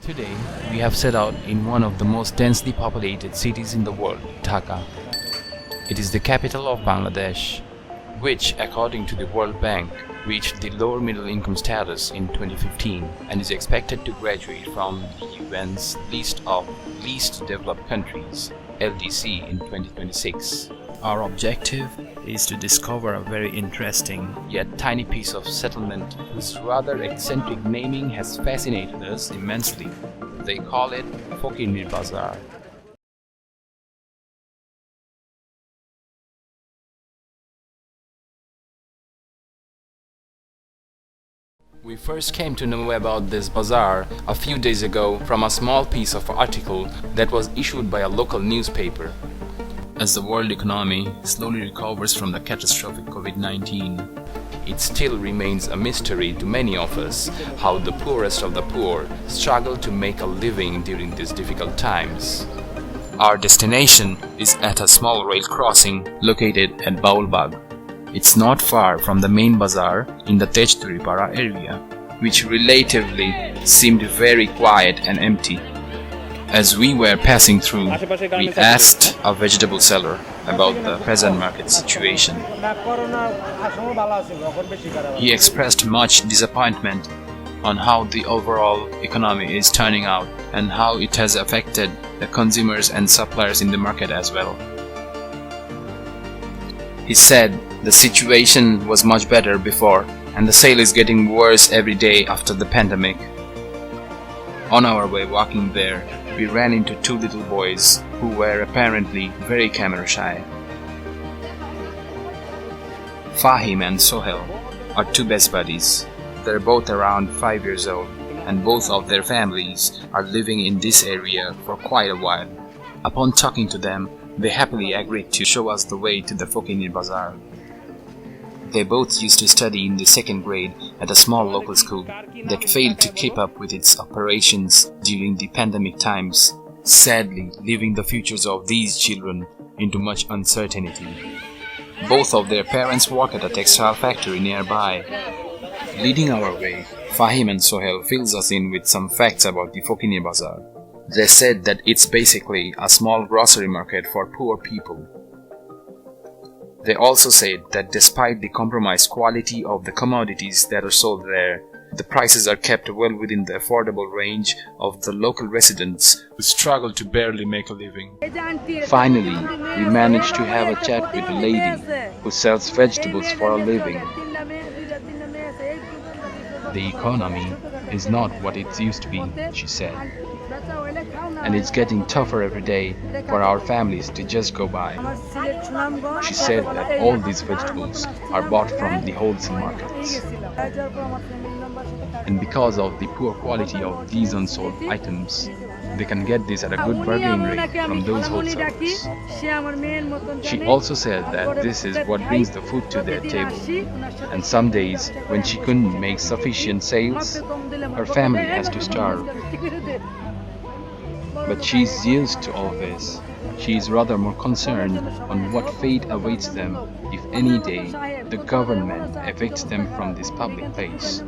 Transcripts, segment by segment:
Today, we have set out in one of the most densely populated cities in the world, Dhaka. It is the capital of Bangladesh, which, according to the World Bank, reached the lower middle income status in 2015 and is expected to graduate from the UN's list of least developed countries, LDC, in 2026. Our objective is to discover a very interesting yet tiny piece of settlement whose rather eccentric naming has fascinated us immensely. They call it Fokirnir Bazar. We first came to know about this bazaar a few days ago from a small piece of article that was issued by a local newspaper. As the world economy slowly recovers from the catastrophic COVID-19, it still remains a mystery to many of us how the poorest of the poor struggle to make a living during these difficult times. Our destination is at a small rail crossing located at Baulbag. It's not far from the main bazaar in the Tejgaon area, which relatively seemed very quiet and empty. As we were passing through, we asked a vegetable seller about the present market situation. He expressed much disappointment on how the overall economy is turning out and how it has affected the consumers and suppliers in the market as well. He said the situation was much better before and the sale is getting worse every day after the pandemic. On our way walking there, we ran into two little boys who were apparently very camera shy. Fahim and Sohel are two best buddies. They're both around 5 years old and both of their families are living in this area for quite a while. Upon talking to them, they happily agreed to show us the way to the Fokinnir Bazar. They both used to study in the second grade at a small local school that failed to keep up with its operations during the pandemic times, sadly leaving the futures of these children into much uncertainty. Both of their parents work at a textile factory nearby. Leading our way, Fahim and Sohel fills us in with some facts about the Fokinnir Bazar. They said that it's basically a small grocery market for poor people. They also said that despite the compromised quality of the commodities that are sold there, the prices are kept well within the affordable range of the local residents who struggle to barely make a living. Finally, we managed to have a chat with a lady who sells vegetables for a living. The economy is not what it used to be, she said, and it's getting tougher every day for our families to just go by. She said that all these vegetables are bought from the wholesale markets, and because of the poor quality of these unsold items, they can get this at a good bargain rate from those wholesalers. She also said that this is what brings the food to their table, and some days when she couldn't make sufficient sales, her family has to starve. But she's used to all this. She is rather more concerned on what fate awaits them if any day the government evicts them from this public place.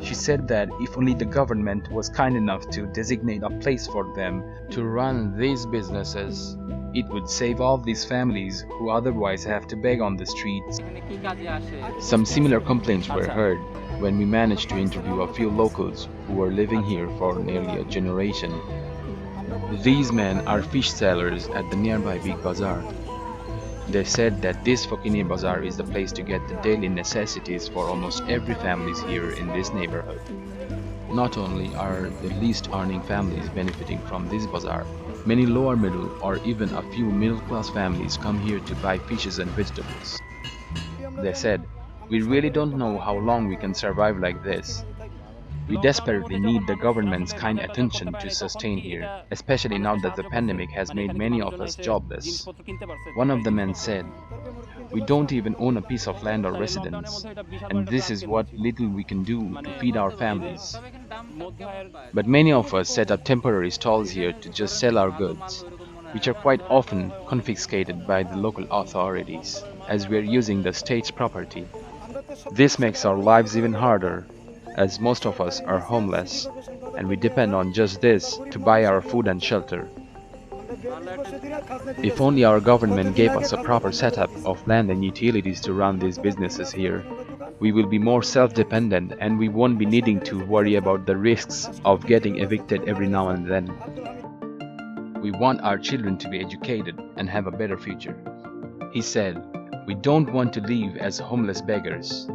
She said that if only the government was kind enough to designate a place for them to run these businesses, it would save all these families who otherwise have to beg on the streets. Some similar complaints were heard when we managed to interview a few locals who were living here for nearly a generation. These men are fish sellers at the nearby big bazaar. They said that this Fokinnir Bazar is the place to get the daily necessities for almost every families here in this neighborhood. Not only are the least earning families benefiting from this bazaar, many lower middle or even a few middle class families come here to buy fishes and vegetables. They said, "We really don't know how long we can survive like this. We desperately need the government's kind attention to sustain here, especially now that the pandemic has made many of us jobless." One of the men said, "We don't even own a piece of land or residence, and this is what little we can do to feed our families. But many of us set up temporary stalls here to just sell our goods, which are quite often confiscated by the local authorities, as we are using the state's property. This makes our lives even harder, as most of us are homeless. and we depend on just this to buy our food and shelter. If only our government gave us a proper setup of land and utilities to run these businesses here, we will be more self-dependent and we won't be needing to worry about the risks of getting evicted every now and then. We want our children to be educated and have a better future. He said, "We don't want to live as homeless beggars."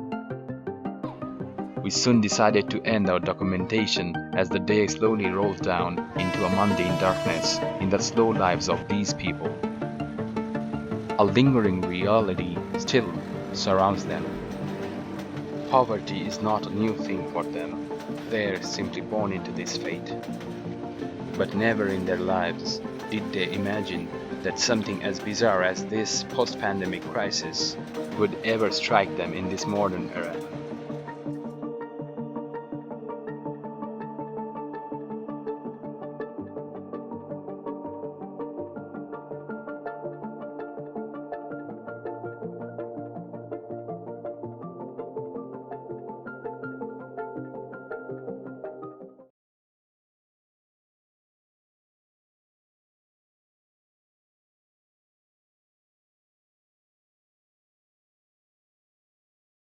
We soon decided to end our documentation as the day slowly rolled down into a mundane darkness in the slow lives of these people. A lingering reality still surrounds them. Poverty is not a new thing for them. They're simply born into this fate. But never in their lives did they imagine that something as bizarre as this post-pandemic crisis would ever strike them in this modern era.